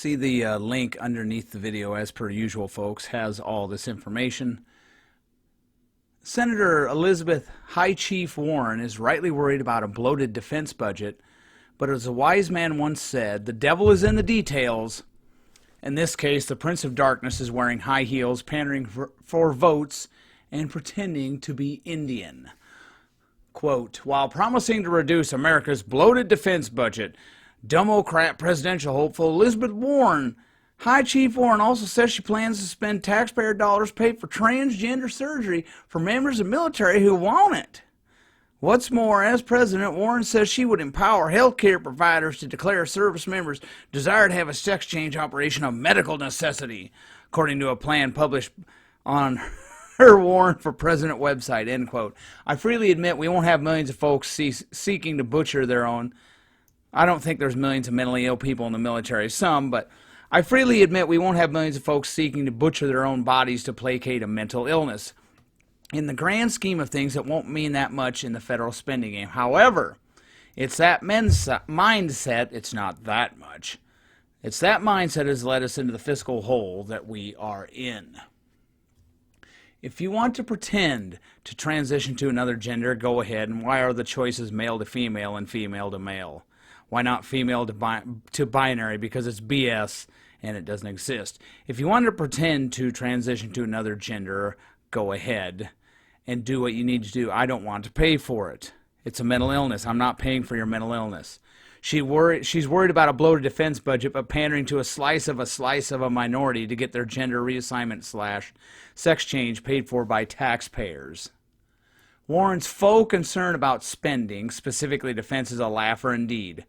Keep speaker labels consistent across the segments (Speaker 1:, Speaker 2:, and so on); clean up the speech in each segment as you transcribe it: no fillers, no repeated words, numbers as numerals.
Speaker 1: See the link underneath the video, as per usual, folks, has all this information. Senator Elizabeth High Chief Warren is rightly worried about a bloated defense budget, but as a wise man once said, the devil is in the details. In this case, the Prince of Darkness is wearing high heels, pandering for votes, and pretending to be Indian. Quote, while promising to reduce America's bloated defense budget, Democrat presidential hopeful Elizabeth Warren, High Chief Warren, also says she plans to spend taxpayer dollars paid for transgender surgery for members of the military who want it. What's more, as president, Warren says she would empower healthcare providers to declare service members' desire to have a sex change operation a medical necessity, according to a plan published on her Warren for President website, end quote. I freely admit we won't have millions of folks seeking to butcher their own. I don't think there's millions of mentally ill people in the military, some, but I freely admit we won't have millions of folks seeking to butcher their own bodies to placate a mental illness. In the grand scheme of things, it won't mean that much in the federal spending game. However, it's that mindset, it's not that much. It's that mindset that has led us into the fiscal hole that we are in. If you want to pretend to transition to another gender, go ahead. And why are the choices male to female and female to male? Why not female to binary? Because it's BS and it doesn't exist. If you want to pretend to transition to another gender, go ahead and do what you need to do. I don't want to pay for it. It's a mental illness. I'm not paying for your mental illness. She's worried about a bloated defense budget, but pandering to a slice of a minority to get their gender reassignment / sex change paid for by taxpayers. Warren's faux concern about spending, specifically defense, is a laugher indeed.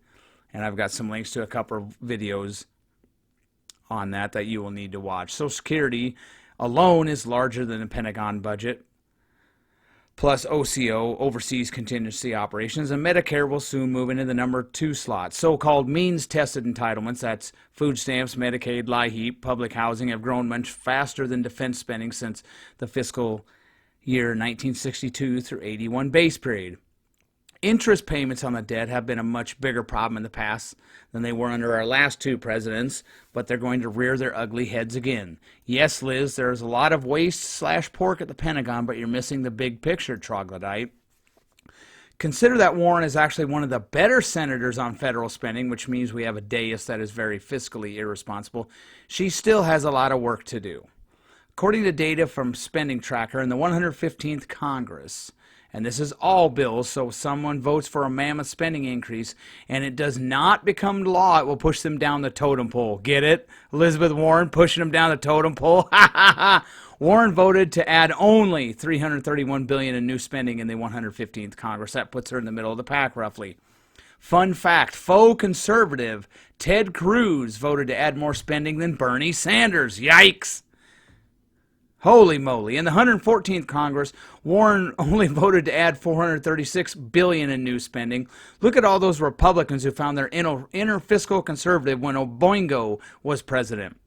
Speaker 1: And I've got some links to a couple of videos on that you will need to watch. Social Security alone is larger than the Pentagon budget, plus OCO, Overseas Contingency Operations, and Medicare will soon move into the number 2 slot. So-called means-tested entitlements, that's food stamps, Medicaid, LIHEAP, public housing, have grown much faster than defense spending since the fiscal year 1962 through 81 base period. Interest payments on the debt have been a much bigger problem in the past than they were under our last 2 presidents, but they're going to rear their ugly heads again. Yes, Liz, there's a lot of waste / pork at the Pentagon, but you're missing the big picture, troglodyte. Consider that Warren is actually one of the better senators on federal spending, which means we have a dais that is very fiscally irresponsible. She still has a lot of work to do. According to data from Spending Tracker, in the 115th Congress, and this is all bills, so if someone votes for a mammoth spending increase and it does not become law, it will push them down the totem pole. Get it? Elizabeth Warren pushing them down the totem pole? Ha ha ha! Warren voted to add only $331 billion in new spending in the 115th Congress. That puts her in the middle of the pack, roughly. Fun fact, faux conservative Ted Cruz voted to add more spending than Bernie Sanders. Yikes! Holy moly. In the 114th Congress, Warren only voted to add $436 billion in new spending. Look at all those Republicans who found their inner fiscal conservative when Oboingo was president.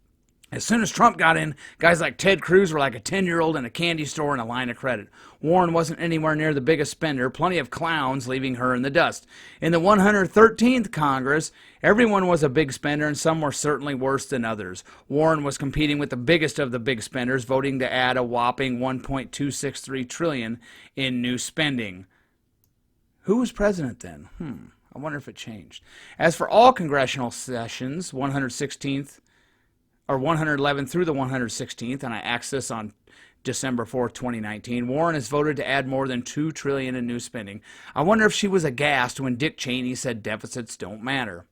Speaker 1: As soon as Trump got in, guys like Ted Cruz were like a 10-year-old in a candy store and a line of credit. Warren wasn't anywhere near the biggest spender, plenty of clowns leaving her in the dust. In the 113th Congress, everyone was a big spender and some were certainly worse than others. Warren was competing with the biggest of the big spenders, voting to add a whopping $1.263 trillion in new spending. Who was president then? I wonder if it changed. As for all congressional sessions, 111th through the 116th, and I axed this on December 4th, 2019, Warren has voted to add more than $2 trillion in new spending. I wonder if she was aghast when Dick Cheney said deficits don't matter.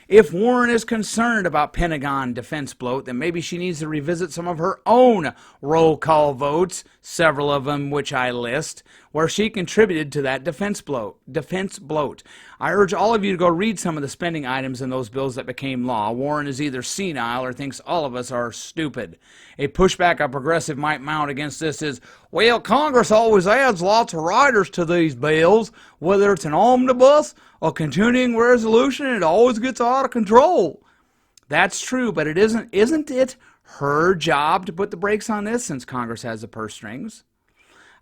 Speaker 1: If Warren is concerned about Pentagon defense bloat, then maybe she needs to revisit some of her own roll call votes, several of them which I list, where she contributed to that defense bloat. I urge all of you to go read some of the spending items in those bills that became law. Warren is either senile or thinks all of us are stupid. A pushback a progressive might mount against this is, well, Congress always adds lots of riders to these bills, whether it's an omnibus or continuing resolution, it always gets out of control. That's true, but isn't it her job to put the brakes on this since Congress has the purse strings?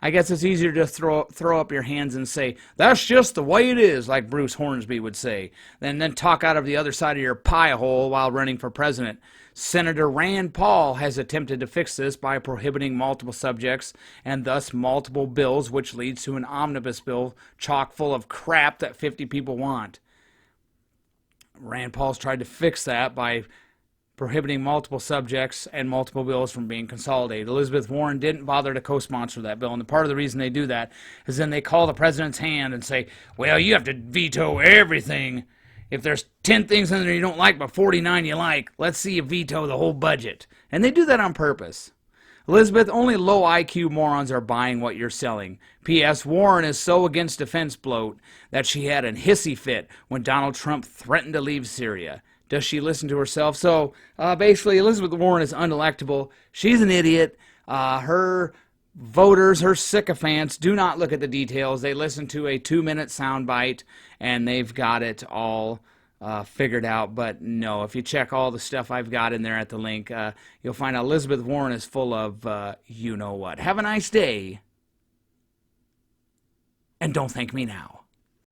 Speaker 1: I guess it's easier to throw up your hands and say, that's just the way it is, like Bruce Hornsby would say, than then talk out of the other side of your pie hole while running for president. Senator Rand Paul has attempted to fix this by prohibiting multiple subjects and thus multiple bills, which leads to an omnibus bill chock full of crap that 50 people want. Rand Paul's tried to fix that by prohibiting multiple subjects and multiple bills from being consolidated. Elizabeth Warren didn't bother to co-sponsor that bill, and part of the reason they do that is then they call the president's hand and say, well, you have to veto everything. If there's 10 things in there you don't like but 49 you like, let's see you veto the whole budget. And they do that on purpose. Elizabeth, only low IQ morons are buying what you're selling. P.S. Warren is so against defense bloat that she had a hissy fit when Donald Trump threatened to leave Syria. Does she listen to herself? So basically, Elizabeth Warren is unelectable. She's an idiot. Her voters, her sycophants, do not look at the details. They listen to a 2-minute soundbite, and they've got it all figured out. But no, if you check all the stuff I've got in there at the link, you'll find out Elizabeth Warren is full of you-know-what. Have a nice day, and don't thank me now.